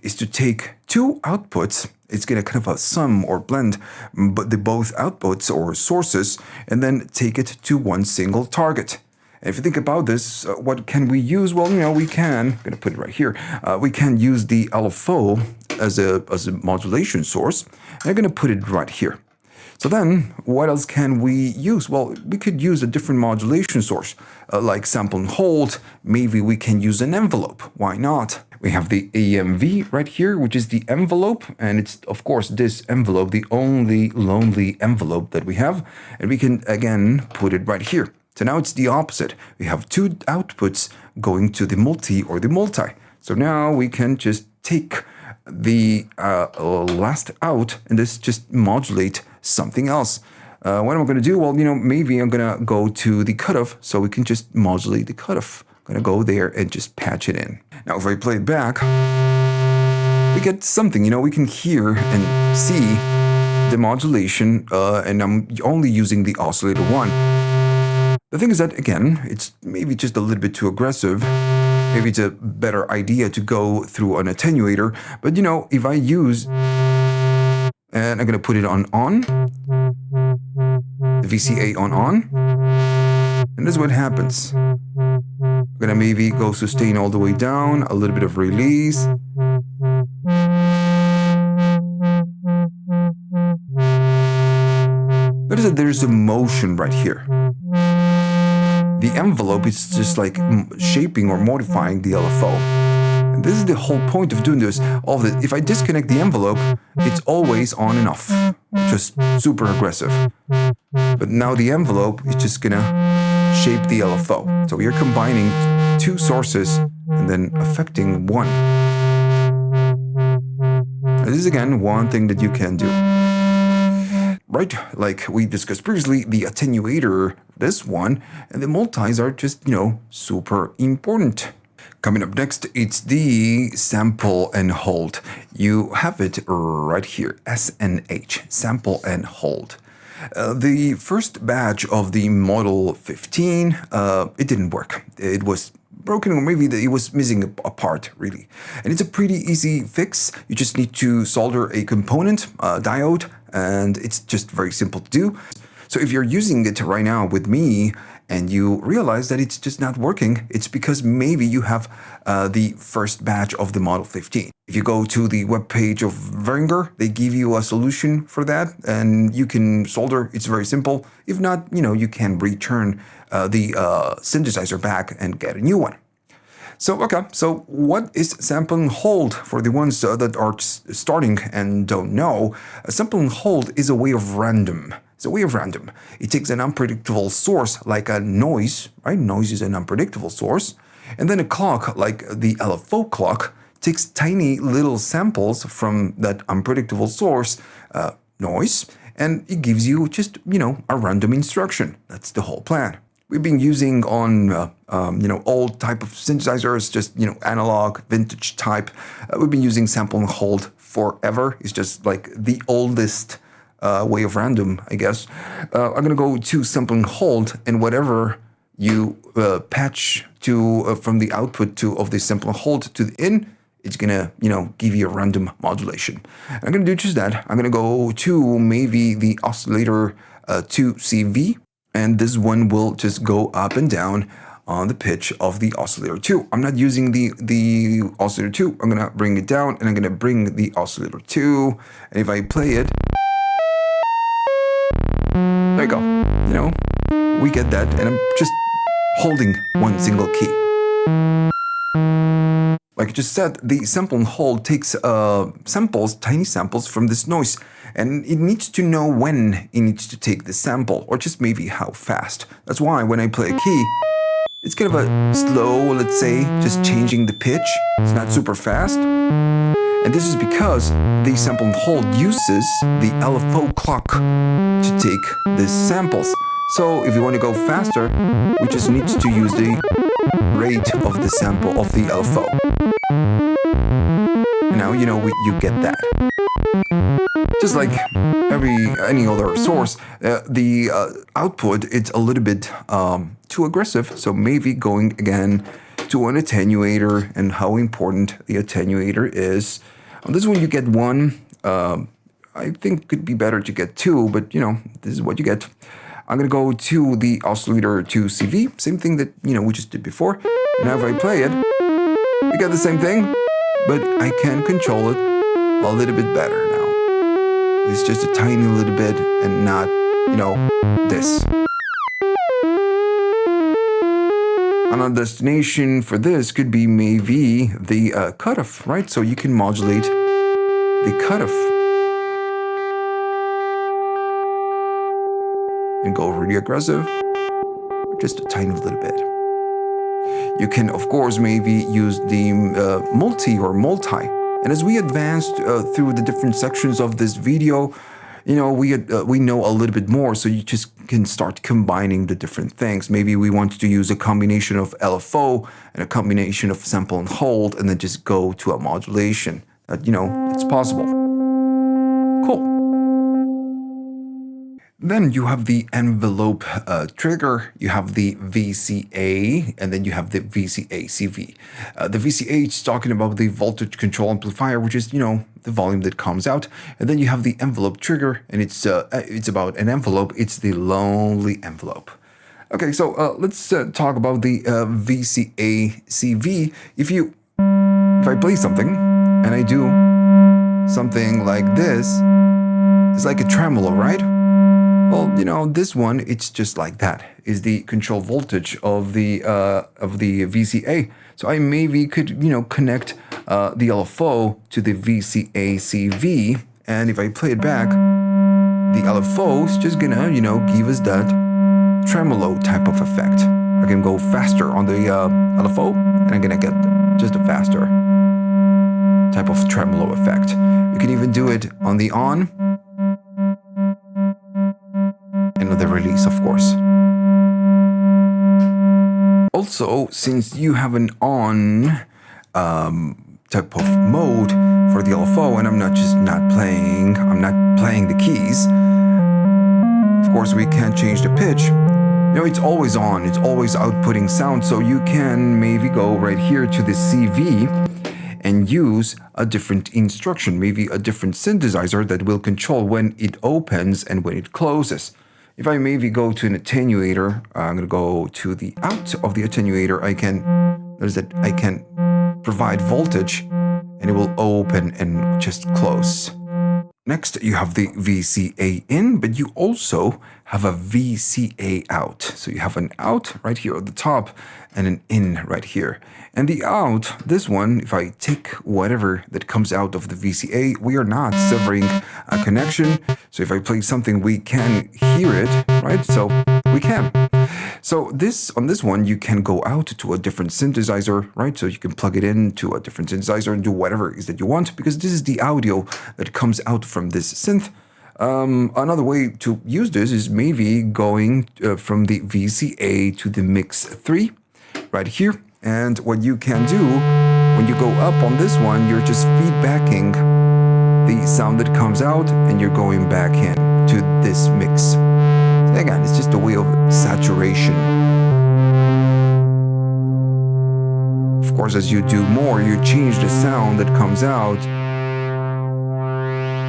is to take two outputs. It's going to kind of a sum or blend but the both outputs or sources, and then take it to one single target. And if you think about this, what can we use? Well, we can, I'm going to put it right here, we can use the LFO as a modulation source, and I'm going to put it right here. So then, what else can we use? Well, we could use a different modulation source, like sample and hold. Maybe we can use an envelope. Why not? We have the EMV right here, which is the envelope, and it's, of course, this envelope, the only lonely envelope that we have, and we can, again, put it right here. So now it's the opposite. We have two outputs going to the multi or the multi. So now we can just take the last out and this just modulate something else. What am I going to do? Well, maybe I'm going to go to the cutoff so we can just modulate the cutoff. I'm going to go there and just patch it in. Now, if I play it back, we get something, we can hear and see the modulation, and I'm only using the oscillator 1. The thing is that, again, it's maybe just a little bit too aggressive. Maybe it's a better idea to go through an attenuator. But, if I use, and I'm going to put it on, the VC8 on, and this is what happens. I'm going to maybe go sustain all the way down, a little bit of release. Notice that there's a motion right here. The envelope is just like shaping or modifying the LFO. And this is the whole point of doing this. If I disconnect the envelope, it's always on and off. Just super aggressive. But now the envelope is just gonna shape the LFO. So you're combining two sources and then affecting one. This is again one thing that you can do. Right, like we discussed previously, the attenuator, this one, and the multis are just, super important. Coming up next, it's the sample and hold. You have it right here, SNH, sample and hold. The first batch of the Model 15, it didn't work. It was broken, or maybe it was missing a part, really. And it's a pretty easy fix. You just need to solder a component, a diode, and it's just very simple to do. So if you're using it right now with me and you realize that it's just not working, it's because maybe you have the first batch of the Model 15. If you go to the webpage of Behringer, they give you a solution for that, and you can solder. It's very simple. If not, you can return the synthesizer back and get a new one. So, okay, so what is sample and hold? For the ones that are starting and don't know, a sample and hold is a way of random. It's a way of random. It takes an unpredictable source like a noise, right? Noise is an unpredictable source. And then a clock like the LFO clock takes tiny little samples from that unpredictable source, noise, and it gives you just, a random instruction. That's the whole plan. We've been using on, old type of synthesizers, just, analog, vintage type. We've been using sample and hold forever. It's just like the oldest way of random, I guess. I'm going to go to sample and hold, and whatever you patch to from the output of the sample and hold to the in, it's going to, give you a random modulation. I'm going to do just that. I'm going to go to maybe the oscillator 2CV. And this one will just go up and down on the pitch of the oscillator 2. I'm not using the oscillator 2. I'm going to bring it down, and I'm going to bring the oscillator 2. And if I play it, there you go. We get that. And I'm just holding one single key. Like I just said, the sample and hold takes samples, tiny samples from this noise, and it needs to know when it needs to take the sample, or just maybe how fast. That's why when I play a key, it's kind of a slow, let's say, just changing the pitch. It's not super fast. And this is because the sample and hold uses the LFO clock to take these samples. So if you want to go faster, we just need to use the rate of the sample of the LFO. And now you get that. Just like any other source, the output, it's a little bit too aggressive. So maybe going again to an attenuator, and how important the attenuator is. On this one you get one. I think it could be better to get two, but this is what you get. I'm going to go to the oscillator 2CV, same thing that, we just did before. And now if I play it, we get the same thing, but I can control it a little bit better now. It's just a tiny little bit and not, this. Another destination for this could be maybe the cutoff, right? So you can modulate the cutoff and go really aggressive. just a tiny little bit. You can, of course, maybe use the multi. And as we advanced through the different sections of this video, we know a little bit more, so you just can start combining the different things. Maybe we want to use a combination of LFO and a combination of sample and hold, and then just go to a modulation. It's possible. Cool. Then you have the envelope trigger, you have the VCA, and then you have the VCA-CV. The VCA is talking about the voltage control amplifier, which is, the volume that comes out. And then you have the envelope trigger, and it's about an envelope. It's the lonely envelope. Okay, so let's talk about the VCA-CV. If I play something, and I do something like this, it's like a tremolo, right? Well, this one, it's just like that, is the control voltage of the VCA. So I maybe could, connect the LFO to the VCA-CV, and if I play it back, the LFO is just gonna, give us that tremolo type of effect. I can go faster on the LFO, and I'm gonna get just a faster type of tremolo effect. You can even do it on the on, and the release, of course. Also, since you have an on type of mode for the LFO, and I'm not playing the keys, of course we can't change the pitch. It's always on, it's always outputting sound, so you can maybe go right here to the CV and use a different instruction, maybe a different synthesizer that will control when it opens and when it closes. If I maybe go to an attenuator, I'm going to go to the out of the attenuator. Notice that I can provide voltage, and it will open and just close. Next, you have the VCA in, but you also have a VCA out. So you have an out right here at the top and an in right here. And the out, this one, if I take whatever that comes out of the VCA, we are not severing a connection. So if I play something, we can hear it, right? So we can. So on this one, you can go out to a different synthesizer, right? So you can plug it into a different synthesizer and do whatever it is that you want, because this is the audio that comes out from this synth. Another way to use this is maybe going from the VCA to the mix 3 right here. And what you can do when you go up on this one, you're just feedbacking the sound that comes out, and you're going back in to this mix. So again, it's just a way of saturation. Of course, as you do more, you change the sound that comes out.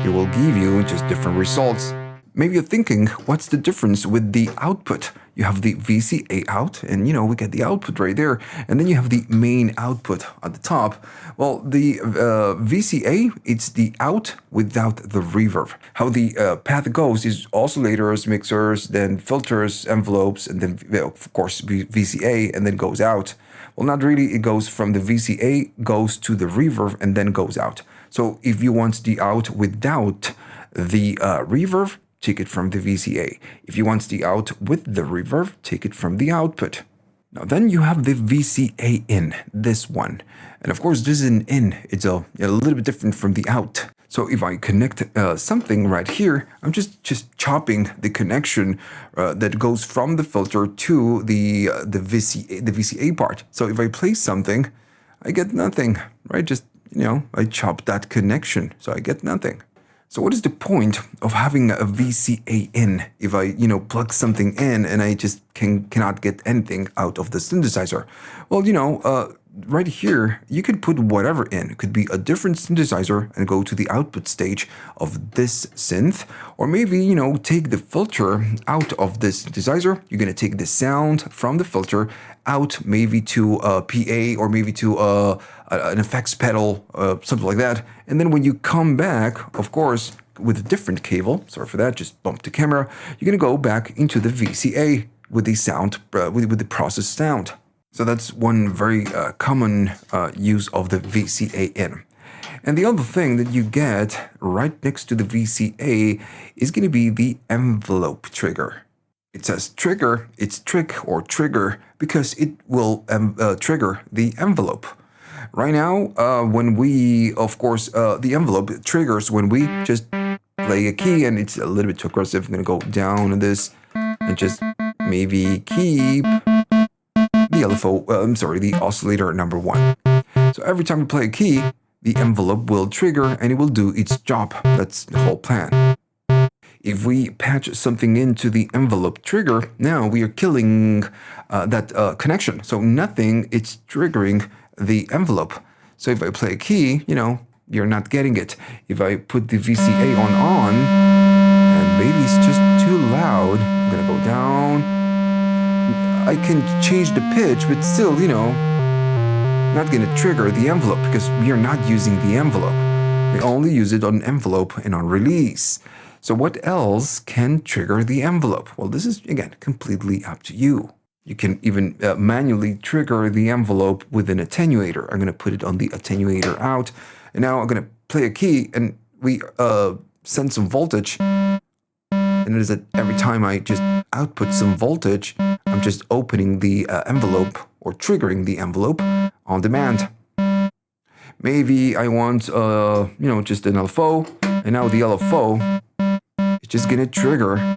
It will give you just different results. Maybe you're thinking, what's the difference with the output? You have the VCA out, and we get the output right there. And then you have the main output at the top. Well, the VCA, it's the out without the reverb. How the path goes is oscillators, mixers, then filters, envelopes, and then, of course, VCA, and then goes out. Well, not really. It goes from the VCA, goes to the reverb, and then goes out. So if you want the out without the reverb, take it from the VCA. If you want the out with the reverb, take it from the output. Now then you have the VCA in, this one. And of course this is an in. It's a little bit different from the out. So if I connect something right here, I'm just chopping the connection that goes from the filter to the VCA part. So if I play something, I get nothing, right? Just, I chop that connection, so I get nothing. So what is the point of having a VCA in if I, plug something in and I just cannot get anything out of the synthesizer? Well, right here, you could put whatever in. It could be a different synthesizer and go to the output stage of this synth. Or maybe, take the filter out of this synthesizer. You're going to take the sound from the filter out maybe to a PA or maybe to an effects pedal, something like that. And then when you come back, of course, with a different cable, sorry for that, just bump the camera, you're going to go back into the VCA with the sound, with the processed sound. So that's one very common use of the VCA in. And the other thing that you get right next to the VCA is going to be the envelope trigger. It says trigger, it's trick or trigger because it will trigger the envelope. Right now, when we, of course, the envelope triggers when we just play a key, and it's a little bit too aggressive. I'm going to go down on this and just maybe keep the LFO, the oscillator number 1. So every time we play a key, the envelope will trigger and it will do its job. That's the whole plan. If we patch something into the envelope trigger, now we are killing that connection. So nothing, it's triggering the envelope. So if I play a key, you're not getting it. If I put the VCA on, and maybe it's just too loud, I'm gonna go down. I can change the pitch, but still, not gonna trigger the envelope because we are not using the envelope. We only use it on envelope and on release. So what else can trigger the envelope? Well, this is, again, completely up to you. You can even manually trigger the envelope with an attenuator. I'm going to put it on the attenuator out. And now I'm going to play a key and we send some voltage. And it is that every time I just output some voltage, I'm just opening the envelope or triggering the envelope on demand. Maybe I want, just an LFO. And now the LFO is just going to trigger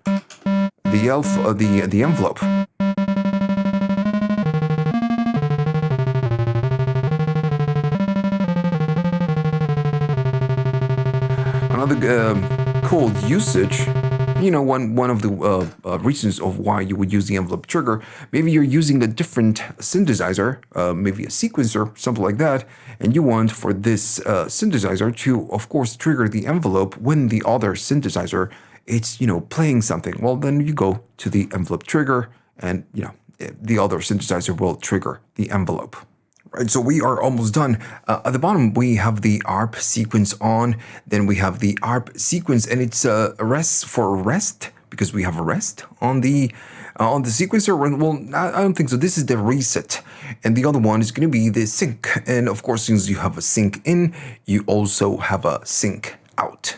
the envelope. Another cool usage, one of the reasons of why you would use the envelope trigger, maybe you're using a different synthesizer, maybe a sequencer, something like that, and you want for this synthesizer to, of course, trigger the envelope when the other synthesizer it's, playing something. Well, then you go to the envelope trigger and, the other synthesizer will trigger the envelope. Right, so we are almost done. At the bottom, we have the ARP sequence on. Then we have the ARP sequence, and it's a rest for rest because we have a rest on the sequencer. Well, I don't think so. This is the reset, and the other one is going to be the sync. And of course, since you have a sync in, you also have a sync out.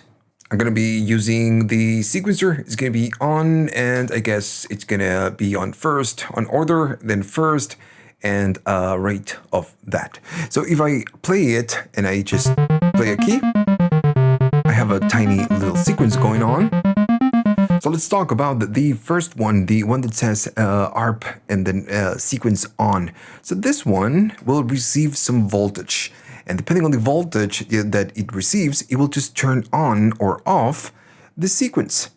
I'm going to be using the sequencer. It's going to be on, and I guess it's going to be on first, on order, then first, and rate of that. So if I play it and I just play a key, I have a tiny little sequence going on. So let's talk about the first one, the one that says ARP and then sequence on. So this one will receive some voltage. And depending on the voltage that it receives, it will just turn on or off the sequence.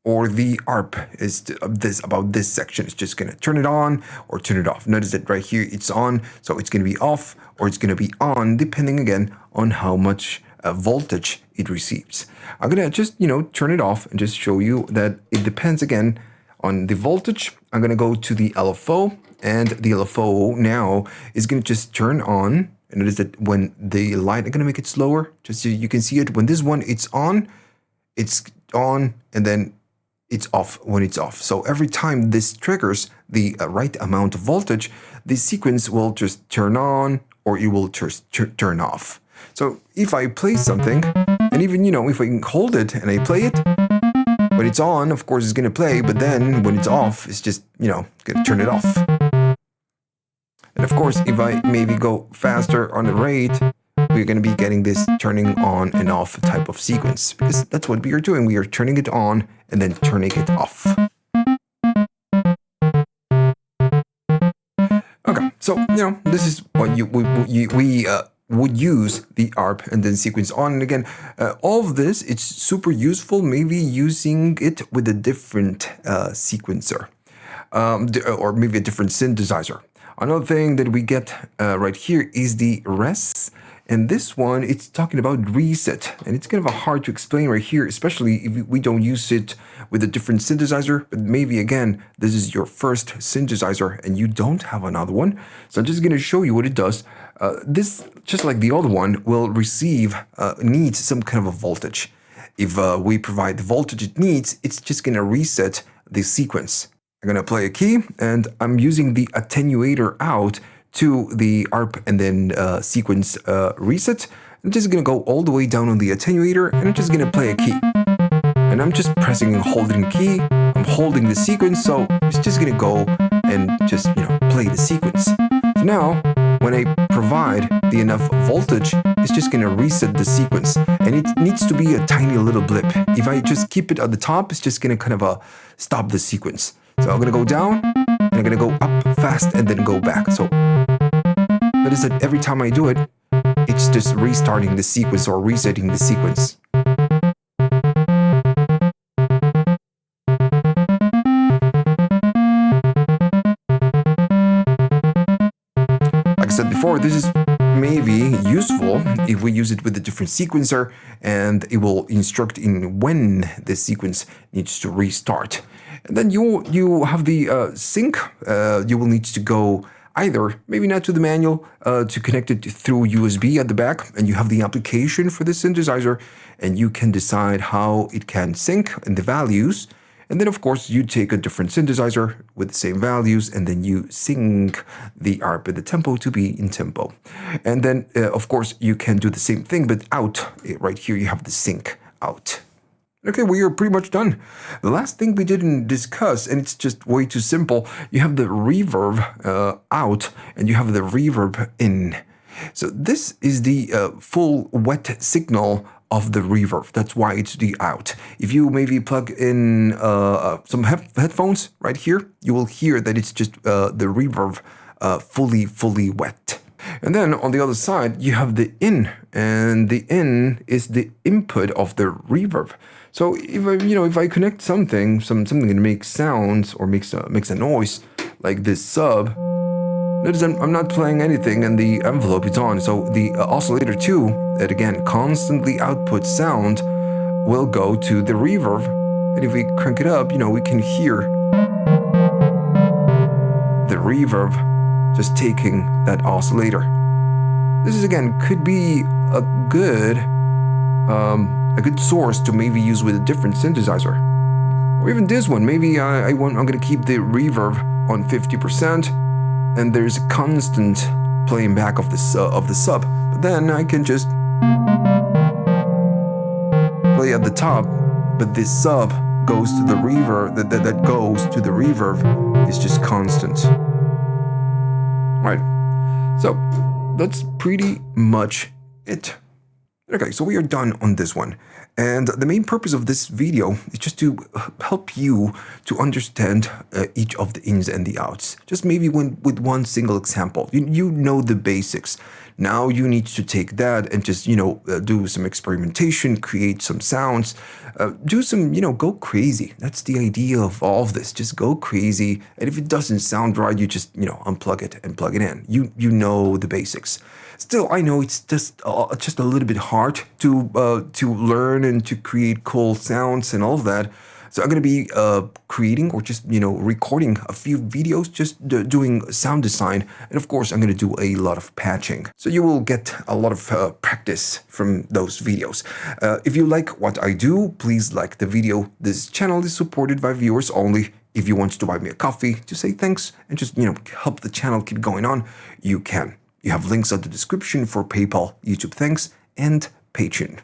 Or the ARP is about this section. It's just going to turn it on or turn it off. Notice that right here it's on, so it's going to be off or it's going to be on, depending again on how much voltage it receives. I'm going to just, turn it off and just show you that it depends again on the voltage. I'm going to go to the LFO, and the LFO now is going to just turn on. And notice that when the light, I'm going to make it slower, just so you can see it. When this one, it's on, and then it's off when it's off. So every time this triggers the right amount of voltage, the sequence will just turn on or it will just turn off. So if I play something, and even, if I can hold it and I play it, when it's on, of course, it's going to play, but then when it's off, it's just, going to turn it off. And of course, if I maybe go faster on the rate, we're going to be getting this turning on and off type of sequence, because that's what we are doing. We are turning it on and then turning it off. Okay, so, this is what we would use the ARP and then sequence on. And again, all of this, it's super useful, maybe using it with a different sequencer or maybe a different synthesizer. Another thing that we get right here is the res. And this one, it's talking about reset. And it's kind of hard to explain right here, especially if we don't use it with a different synthesizer. But maybe, again, this is your first synthesizer and you don't have another one. So I'm just going to show you what it does. This, just like the other one, will needs some kind of a voltage. If we provide the voltage it needs, it's just going to reset the sequence. I'm going to play a key, and I'm using the attenuator out to the ARP and then sequence reset. I'm just going to go all the way down on the attenuator, and I'm just going to play a key. And I'm just pressing and holding key. I'm I'm holding the sequence, so it's just gonna go and just, play the sequence. So now, when I provide the enough voltage, it's just gonna reset the sequence. And it needs to be a tiny little blip. If I just keep it at the top, it's just gonna kind of stop the sequence. So I'm gonna go down, and I'm gonna go up fast, and then go back. So notice that every time I do it, it's just restarting the sequence or resetting the sequence. Like I said before, this is maybe useful if we use it with a different sequencer, and it will instruct in when the sequence needs to restart. And then you have the sync. You will need to go either, maybe not to the manual, to connect it through USB at the back, and you have the application for the synthesizer, and you can decide how it can sync and the values. And then, of course, you take a different synthesizer with the same values, and then you sync the ARP, the tempo, to be in tempo. And then, of course, you can do the same thing, but out. Right here, you have the sync out. Okay, we are pretty much done. The last thing we didn't discuss, and it's just way too simple, you have the reverb out, and you have the reverb in. So this is the full wet signal of the reverb. That's why it's the out. If you maybe plug in some headphones right here, you will hear that it's just the reverb fully wet. And then on the other side, you have the in, and the in is the input of the reverb. So if I connect something that makes sounds or makes a noise like this sub, notice I'm not playing anything and the envelope is on. So the oscillator 2, that again constantly outputs sound, will go to the reverb. And if we crank it up, we can hear the reverb just taking that oscillator. This is again could be a good source to maybe use with a different synthesizer, or even this one. Maybe I'm going to keep the reverb on 50%, and there's a constant playing back of the sub. But then I can just play at the top, but this sub goes to the reverb. That goes to the reverb is just constant. All right, so that's pretty much it. Okay, so we are done on this one. And the main purpose of this video is just to help you to understand each of the ins and the outs. Just maybe with one single example. You know the basics. Now you need to take that and just, do some experimentation, create some sounds, do some, go crazy. That's the idea of all of this. Just go crazy. And if it doesn't sound right, you just, unplug it and plug it in. You know the basics. Still, I know it's just a little bit hard to learn and to create cool sounds and all of that. So I'm going to be creating or just, recording a few videos, just doing sound design. And of course, I'm going to do a lot of patching. So you will get a lot of practice from those videos. If you like what I do, please like the video. This channel is supported by viewers only. If you want to buy me a coffee to say thanks and just, help the channel keep going on, you can. You have links at the description for PayPal, YouTube Thanks, and Patreon.